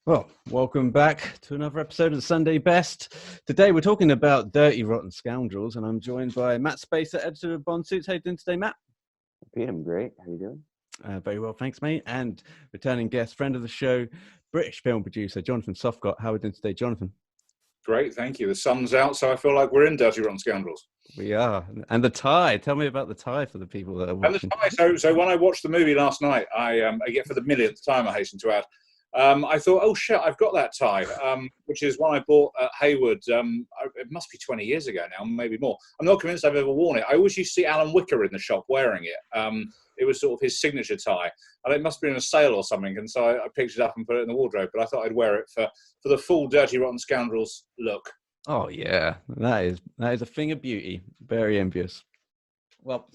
Well, welcome back to another episode of the Sunday Best. Today we're talking about Dirty Rotten Scoundrels, and I'm joined by Matt Spaiser, editor of Bond Suits. How you doing today, Matt? Pete, I'm great. How you doing? Very well, thanks, mate. And returning guest, friend of the show, British film producer Jonathan Sothcott. How are we doing today, Jonathan? Great, thank you. The sun's out, so I feel like we're in Dirty Rotten Scoundrels. We are. And the tie. Tell me about the tie for the people that are watching. And the tie. So when I watched the movie last night, I get for the millionth time, I hasten to add, I thought, oh shit, I've got that tie, which is one I bought at Hayward. It must be 20 years ago now, maybe more. I'm not convinced I've ever worn it. I always used to see Alan Wicker in the shop wearing it. It was sort of his signature tie, and it must have been in a sale or something. And so I picked it up and put it in the wardrobe. But I thought I'd wear it for the full Dirty Rotten Scoundrels look. Oh yeah, that is a thing of beauty. Very envious. Well,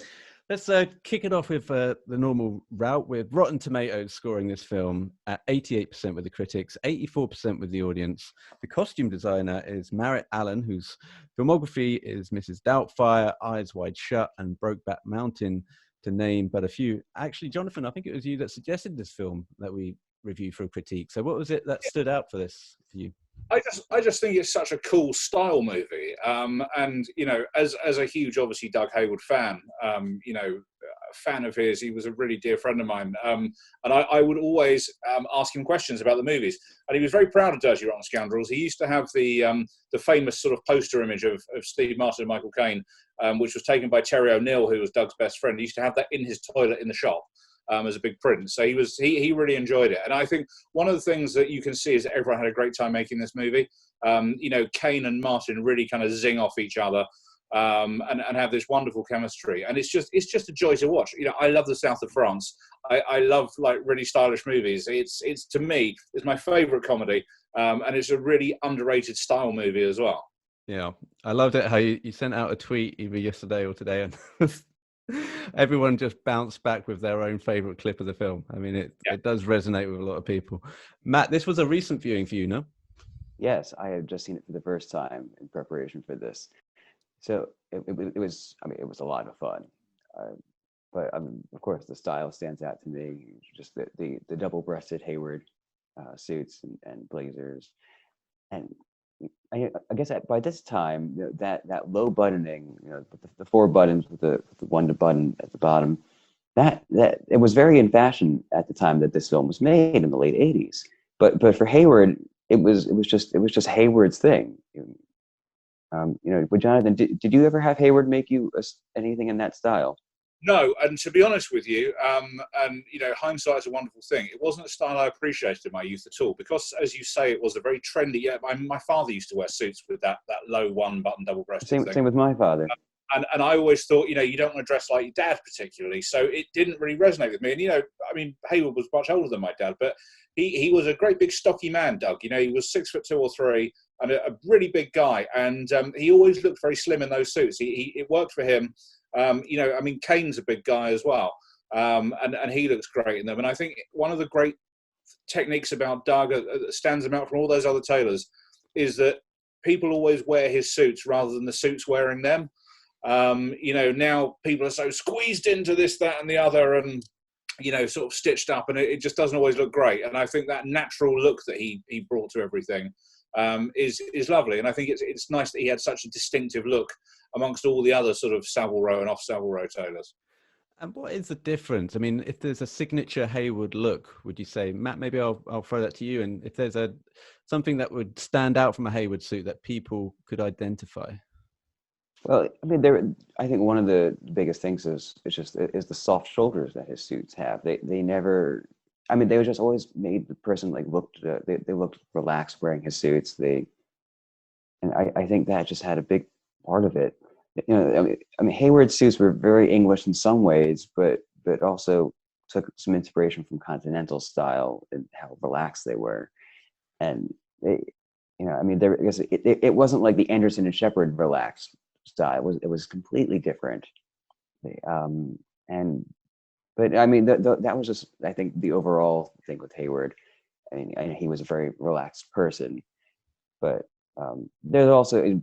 let's kick it off with the normal route, with Rotten Tomatoes scoring this film at 88% with the critics, 84% with the audience. The costume designer is Merritt Allen, whose filmography is Mrs. Doubtfire, Eyes Wide Shut, and Brokeback Mountain, to name but a few. Actually, Jonathan, I think it was you that suggested this film that we review for a critique. So what was it that stood out for this for you? I just think it's such a cool style movie, and as a huge, obviously, Doug Hayward fan, fan of his. He was a really dear friend of mine, and I would always ask him questions about the movies, and he was very proud of Dirty Rotten Scoundrels. He used to have the famous sort of poster image of Steve Martin and Michael Caine, which was taken by Terry O'Neill, who was Doug's best friend. He used to have that in his toilet in the shop. As a big print. So he really enjoyed it. And I think one of the things that you can see is that everyone had a great time making this movie. Caine and Martin really kind of zing off each other, and have this wonderful chemistry. And it's just a joy to watch. I love the south of France. I love like really stylish movies. It's to me, it's my favorite comedy. And it's a really underrated style movie as well. Yeah, I loved it how you sent out a tweet either yesterday or today, and everyone just bounced back with their own favorite clip of the film. I mean, it does resonate with a lot of people. Matt, this was a recent viewing for you, no? Yes, I had just seen it for the first time in preparation for this. So it was, I mean, it was a lot of fun. But of course, the style stands out to me. Just the double-breasted Hayward suits and blazers, and I guess by this time, that low buttoning, the four buttons with the one to button at the bottom, that it was very in fashion at the time that this film was made in the late '80s. But for Hayward, it was just Hayward's thing. But Jonathan, did you ever have Hayward make you anything in that style? No, and to be honest with you, hindsight is a wonderful thing. It wasn't a style I appreciated in my youth at all, because, as you say, it was a very trendy. Yeah, my father used to wear suits with that low one-button double-breasted thing. Same with my father. And I always thought, you don't want to dress like your dad particularly, so it didn't really resonate with me. And Hayward was much older than my dad, but he was a great big stocky man, Doug. He was 6'2" or 3" and a really big guy, and he always looked very slim in those suits. It worked for him. Caine's a big guy as well, and he looks great in them. And I think one of the great techniques about Doug that stands him out from all those other tailors is that people always wear his suits rather than the suits wearing them. Now people are so squeezed into this, that, and the other, and sort of stitched up, and it just doesn't always look great. And I think that natural look that he brought to everything is lovely. And I think it's nice that he had such a distinctive look amongst all the other sort of Savile Row and off Savile Row tailors. And what is the difference? I mean, if there's a signature Hayward look, would you say, Matt, maybe I'll throw that to you, and if there's something that would stand out from a Hayward suit that people could identify? Well, I mean, I think one of the biggest things is the soft shoulders that his suits have. They never, I mean, they just always made the person they looked relaxed wearing his suits. And I think that just had a big part of it. Hayward's suits were very English in some ways, but also took some inspiration from continental style and how relaxed they were. And it wasn't like the Anderson and Shepard relaxed style. It was completely different. That was just, I think, the overall thing with Hayward. I mean, he was a very relaxed person, but there's also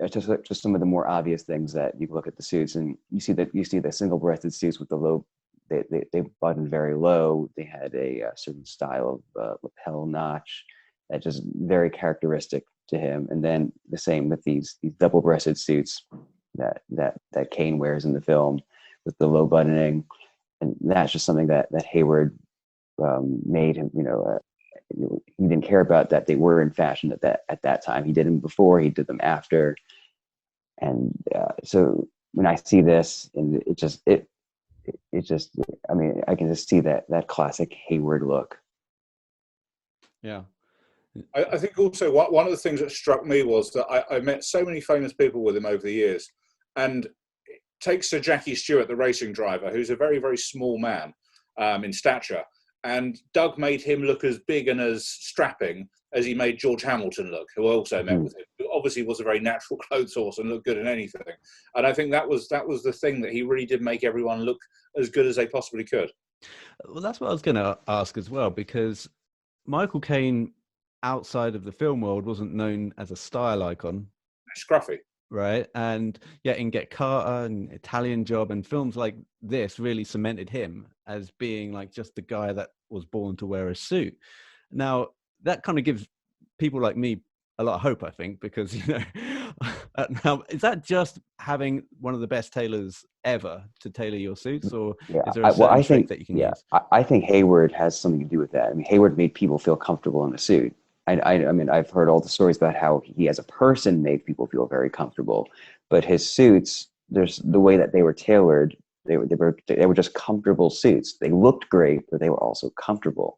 just some of the more obvious things that you look at the suits and you see the single-breasted suits with the low, they buttoned very low. They had a certain style of lapel notch. that just very characteristic to him. And then the same with these double-breasted suits that Caine wears in the film with the low buttoning, and that's just something that Hayward made him. He didn't care about that they were in fashion at that time. He did them before, he did them after, and so when I see this, and it just, I mean, I can just see that classic Hayward look. Yeah. I think also one of the things that struck me was that I met so many famous people with him over the years, and take Sir Jackie Stewart, the racing driver, who's a very, very small man in stature, and Doug made him look as big and as strapping as he made George Hamilton look, who I also met with him, who obviously was a very natural clothes horse and looked good in anything. And I think that was the thing, that he really did make everyone look as good as they possibly could. Well, that's what I was going to ask as well, because Michael Caine, outside of the film world, wasn't known as a style icon. Scruffy. Right. And yet in Get Carter and Italian Job and films like this really cemented him as being like just the guy that was born to wear a suit. Now, that kind of gives people like me a lot of hope, I think, because, now, is that just having one of the best tailors ever to tailor your suits, or is there a certain trick that you can use? I think Hayward has something to do with that. I mean, Hayward made people feel comfortable in a suit. I mean, I've heard all the stories about how he, as a person, made people feel very comfortable, but his suits, there's the way that they were tailored. They were just comfortable suits. They looked great, but they were also comfortable.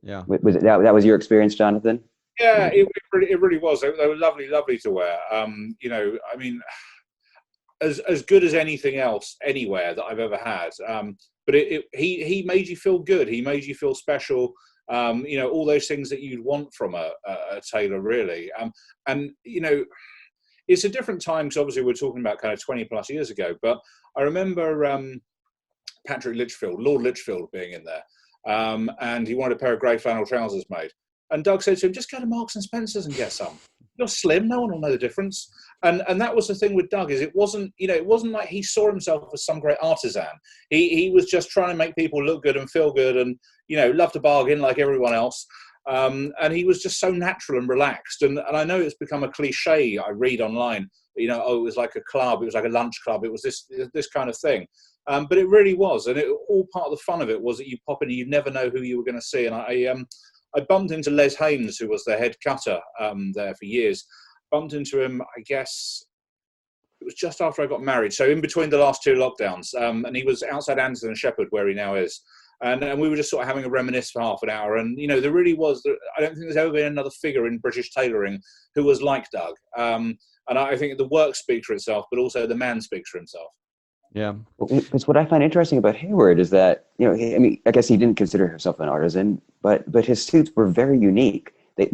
Yeah. Was it that was your experience, Jonathan? Yeah, it really was. They were lovely to wear. I mean, as good as anything else anywhere that I've ever had. But he made you feel good. He made you feel special. All those things that you'd want from a tailor, really. And it's a different time, because obviously we're talking about kind of 20 plus years ago. But I remember Patrick Litchfield, Lord Litchfield, being in there, and he wanted a pair of grey flannel trousers made. And Doug said to him, "Just go to Marks and Spencer's and get some. You're slim, no one will know the difference." And that was the thing with Doug, is it wasn't like he saw himself as some great artisan. He was just trying to make people look good and feel good, and love to bargain like everyone else. And he was just so natural and relaxed. And I know it's become a cliche I read online. It was like a club, it was like a lunch club, it was this kind of thing. But it really was, and all part of the fun of it was that you pop in and you never know who you were going to see. And I bumped into Les Haynes, who was the head cutter there for years. Bumped into him, I guess, it was just after I got married, so in between the last two lockdowns. And he was outside Anderson and Shepherd, where he now is. And we were just sort of having a reminisce for half an hour. And, there really was, I don't think there's ever been another figure in British tailoring who was like Doug. And I think the work speaks for itself, but also the man speaks for himself. Yeah. Because what I find interesting about Hayward is that, I guess he didn't consider himself an artisan, but his suits were very unique. They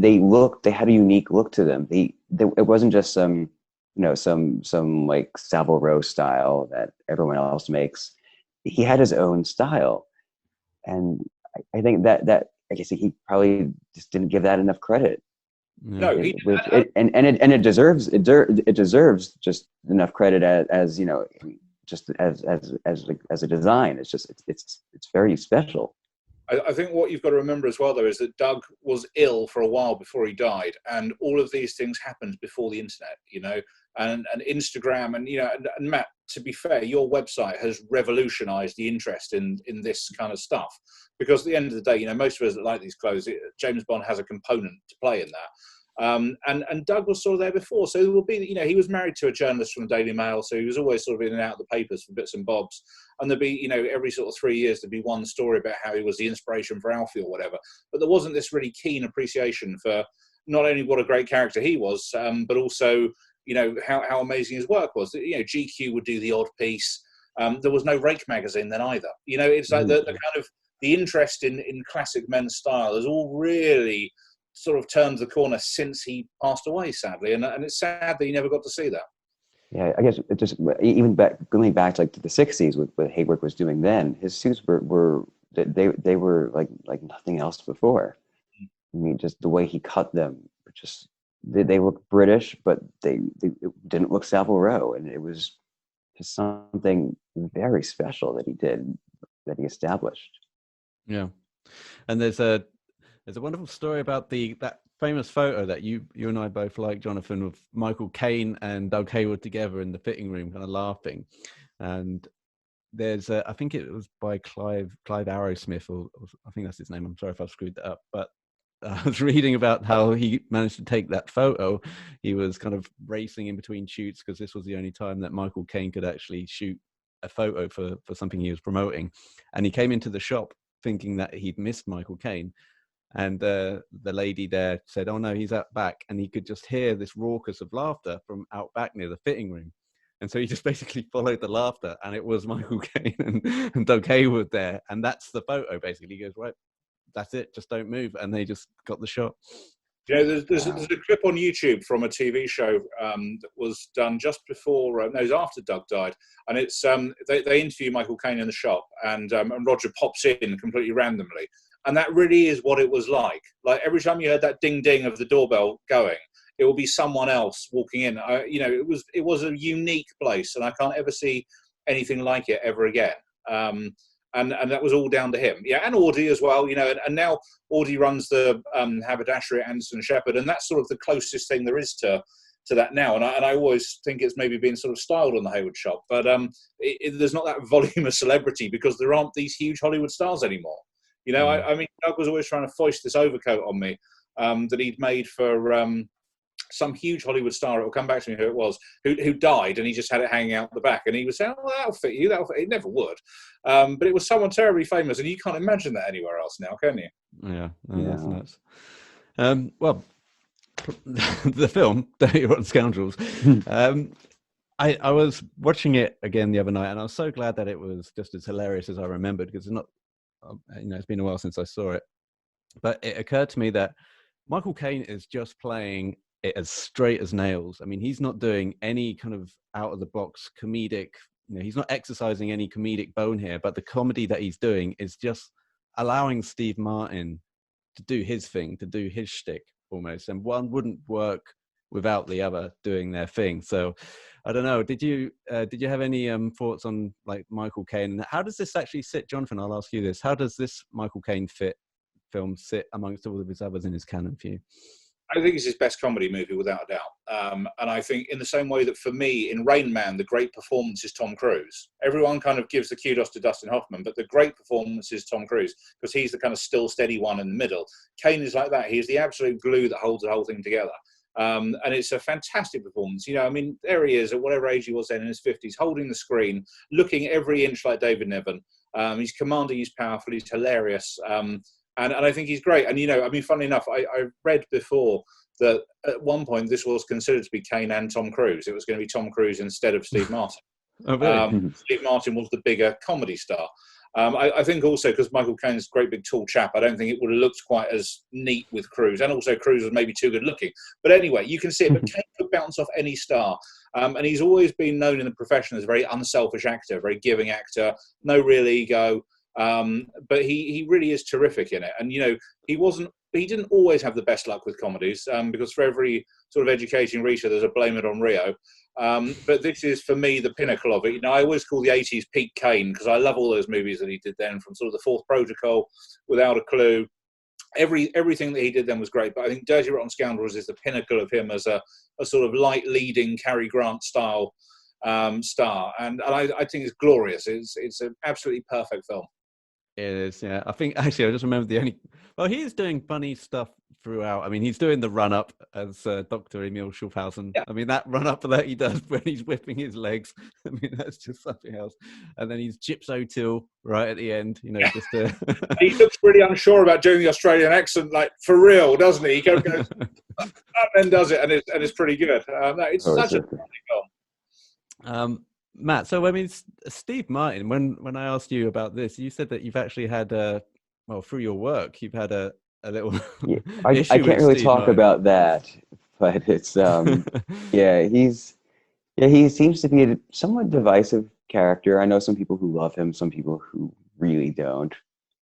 had a unique look to them. It wasn't just some like Savile Row style that everyone else makes. He had his own style. And I think that I guess he probably just didn't give that enough credit. No, it deserves just enough credit as just as a design. It's very special. I think what you've got to remember as well, though, is that Doug was ill for a while before he died, and all of these things happened before the internet, and Instagram, and Matt, to be fair, your website has revolutionized the interest in this kind of stuff, because at the end of the day, most of us that like these clothes, James Bond has a component to play in that. And Doug was sort of there before, so there will be, he was married to a journalist from the Daily Mail, so he was always sort of in and out of the papers for bits and bobs, and there'd be, every sort of 3 years there'd be one story about how he was the inspiration for Alfie or whatever, but there wasn't this really keen appreciation for not only what a great character he was, but also, how amazing his work was. GQ would do the odd piece. There was no Rake magazine then either. It's like the kind of the interest in classic men's style has all really sort of turned the corner since he passed away, sadly, and it's sad that he never got to see that. Yeah, I guess it just even going back to the 60s with what Hayward was doing then, his suits were like nothing else before. I mean, just the way he cut them, just they looked British, but it didn't look Savile Row, and it was just something very special that he established. Yeah, and there's a There's a wonderful story about that famous photo that you and I both like, Jonathan, of Michael Caine and Doug Hayward together in the fitting room, kind of laughing. And there's I think it was by Clive Arrowsmith, or I think that's his name. I'm sorry if I've screwed that up, but I was reading about how he managed to take that photo. He was kind of racing in between shoots because this was the only time that Michael Caine could actually shoot a photo for something he was promoting. And he came into the shop thinking that he'd missed Michael Caine. And the lady there said, "Oh no, he's out back." And he could just hear this raucous of laughter from out back near the fitting room. And so he just basically followed the laughter, and it was Michael Caine and Doug Hayward there. And that's the photo, basically. He goes, "Right, that's it, just don't move." And they just got the shot. You know, there's a clip on YouTube from a TV show that was done just before, no, it was after Doug died, and it's they interview Michael Caine in the shop, and Roger pops in completely randomly, and that really is what it was like. Like every time you heard that ding ding of the doorbell going, it will be someone else walking in. You know, it was a unique place, and I can't ever see anything like it ever again. And that was all down to him. Yeah, and Audie as well, you know, and now Audie runs the haberdashery at Anderson Shepherd, and that's sort of the closest thing there is to that now. And I always think it's maybe been sort of styled on the Hayward shop, but there's not that volume of celebrity because there aren't these huge Hollywood stars anymore. You know, I mean, Doug was always trying to foist this overcoat on me that he'd made for some huge Hollywood star. It will come back to me who it was, who died, and he just had it hanging out the back, and he was saying, "Oh, that'll fit you." It never would, but it was someone terribly famous, and you can't imagine that anywhere else now, can you? Yeah, that's nuts. Well, the film Dirty Rotten Scoundrels. I was watching it again the other night, and I was so glad that it was just as hilarious as I remembered, because it's not, you know, it's been a while since I saw it. But it occurred to me that Michael Caine is just playing it as straight as nails. I mean, he's not doing any kind of out of the box comedic, you know, he's not exercising any comedic bone here, but the comedy that he's doing is just allowing Steve Martin to do his thing, to do his shtick almost. And one wouldn't work without the other doing their thing. So I don't know. Did you have any thoughts on like Michael Caine? How does this actually sit, Jonathan? I'll ask you this. How does this Michael Caine film sit amongst all of his others in his canon for you? I think it's his best comedy movie, without a doubt. And I think in the same way that for me, in Rain Man, the great performance is Tom Cruise. Everyone kind of gives the kudos to Dustin Hoffman, but the great performance is Tom Cruise because he's the kind of still, steady one in the middle. Caine is like that. He's the absolute glue that holds the whole thing together. And it's a fantastic performance. You know, I mean, there he is at whatever age he was then in his 50s, holding the screen, looking every inch like David Niven. He's commanding, he's powerful, he's hilarious. And I think he's great. And, you know, I mean, funnily enough, I read before that at one point this was considered to be Caine and Tom Cruise. It was going to be Tom Cruise instead of Steve Martin. Oh, really? Steve Martin was the bigger comedy star. I think also because Michael Caine's a great big tall chap, I don't think it would have looked quite as neat with Cruise. And also Cruise was maybe too good looking. But anyway, you can see it. But Caine could bounce off any star. And he's always been known in the profession as a very unselfish actor, very giving actor, no real ego. But he really is terrific in it. And, you know, he didn't always have the best luck with comedies because for every sort of educating Risha, there's a Blame It on Rio. But this is, for me, the pinnacle of it. You know, I always call the 80s peak Caine because I love all those movies that he did then, from sort of The Fourth Protocol, Without a Clue. Everything that he did then was great. But I think Dirty Rotten Scoundrels is the pinnacle of him as a sort of light leading Cary Grant style star. And I think it's glorious. It's an absolutely perfect film. It is, yeah. I think actually I just remembered he is doing funny stuff throughout. I mean, he's doing the run up as Dr. Emil Schulthausen. Yeah. I mean, that run up that he does when he's whipping his legs. I mean, that's just something else. And then he's Chips O'Toole right at the end, you know, just he looks really unsure about doing the Australian accent, like for real, doesn't he? He goes and then does it, and it's pretty good. It's such a funny film. Matt, so I mean, Steve Martin, when I asked you about this, you said that you've actually had through your work, you've had a little yeah, I can't really Steve talk Martin. about that, but it's he seems to be a somewhat divisive character. I know some people who love him, some people who really don't.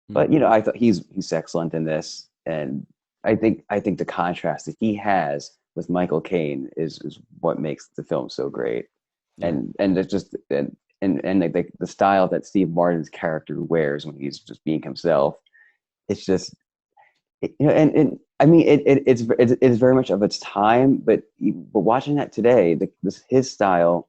But you know, I thought he's excellent in this, and I think the contrast that he has with Michael Caine is what makes the film so great. And it's just and the style that Steve Martin's character wears when he's just being himself, it's just and I mean, it's very much of its time, but watching that today, his style,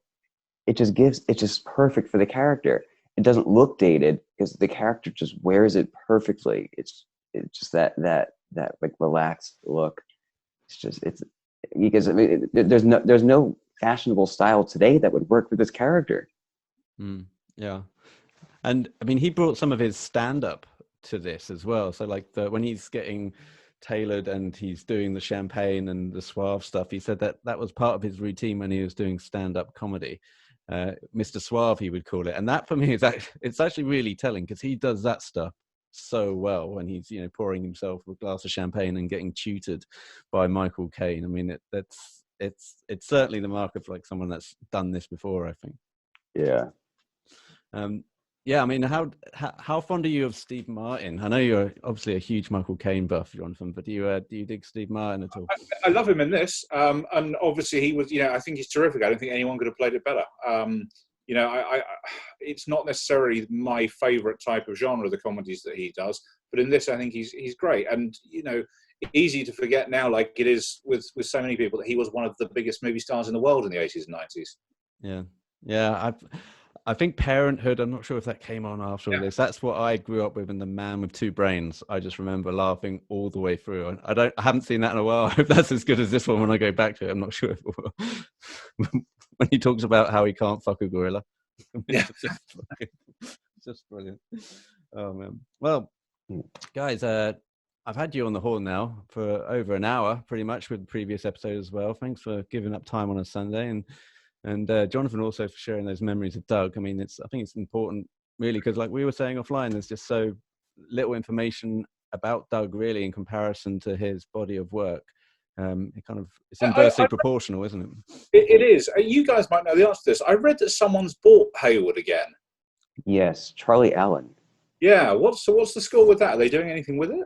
it's just perfect for the character. It doesn't look dated because the character just wears it perfectly. It's just that like relaxed look. It's because I mean, there's no fashionable style today that would work for this character. Yeah, and I mean, he brought some of his stand-up to this as well. So like when he's getting tailored and he's doing the champagne and the suave stuff, he said that was part of his routine when he was doing stand-up comedy. Mr. Suave, he would call it, and that for me is actually really telling, because he does that stuff so well when he's pouring himself a glass of champagne and getting tutored by Michael Caine. I mean, it's certainly the mark of like someone that's done this before, I think. Yeah. Yeah, I mean, how fond are you of Steve Martin? I know you're obviously a huge Michael Caine buff, Jonathan, but do you dig Steve Martin at all? I love him in this, and obviously he was. I think he's terrific. I don't think anyone could have played it better. It's not necessarily my favourite type of genre, the comedies that he does, but in this, I think he's great. And easy to forget now, like it is with so many people, that he was one of the biggest movie stars in the world in the 80s and 90s. Yeah. I think Parenthood, I'm not sure if that came on after all this. That's what I grew up with, in The Man with Two Brains. I just remember laughing all the way through. I haven't seen that in a while. I hope that's as good as this one when I go back to it. I'm not sure if it will. When he talks about how he can't fuck a gorilla. It's just brilliant. Oh, man. Well, guys, I've had you on the horn now for over an hour, pretty much, with the previous episode as well. Thanks for giving up time on a Sunday. And Jonathan also for sharing those memories of Doug. I mean, I think it's important, really, because like we were saying offline, there's just so little information about Doug, really, in comparison to his body of work. It's inversely proportional, isn't it? It is. You guys might know the answer to this. I read that someone's bought Hayward again. Yes, Charlie Allen. Yeah. What's the score with that? Are they doing anything with it?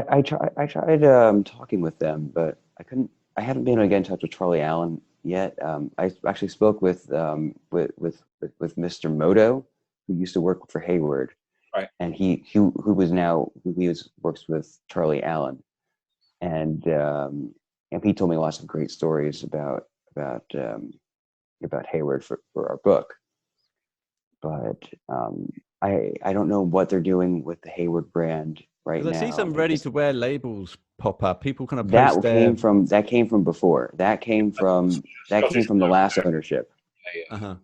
I tried talking with them, but I couldn't. I haven't been able to get in touch with Charlie Allen yet. I actually spoke with Mr. Moto, who used to work for Hayward, right? And he works with Charlie Allen, and he told me lots of great stories about Hayward for our book. But I don't know what they're doing with the Hayward brand right now. I see some ready-to-wear labels pop up. People kind of post that came from before. That came from the last ownership. Uh-huh.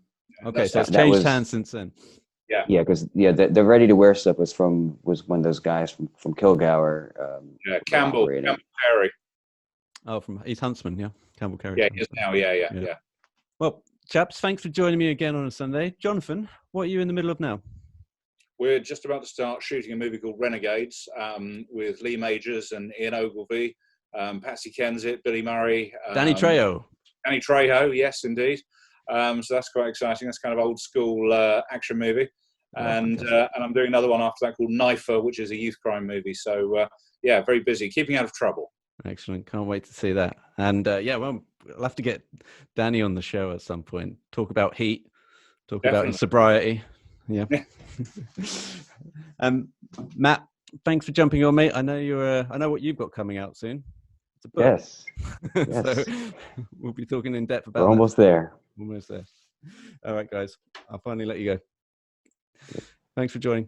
Okay, so it's changed hands since then. Yeah, because the ready-to-wear stuff was when those guys from Kilgour. Campbell Carey. Oh, from East Huntsman, yeah, Campbell Carey. Yeah, he is now. Yeah. Well, chaps, thanks for joining me again on a Sunday. Jonathan, what are you in the middle of now? We're just about to start shooting a movie called Renegades with Lee Majors and Ian Ogilvy, Patsy Kensit, Billy Murray. Danny Trejo. Danny Trejo, yes, indeed. So that's quite exciting. That's kind of old school action movie. And I'm doing another one after that called Knifer, which is a youth crime movie. So, very busy, keeping out of trouble. Excellent. Can't wait to see that. And we'll have to get Danny on the show at some point. Talk about Heat. Talk about his sobriety. Yeah. Matt, thanks for jumping on, mate. I know I know what you've got coming out soon. It's a book. Yes. So we'll be talking in depth about We're almost there. Almost there. All right, guys. I'll finally let you go. Thanks for joining.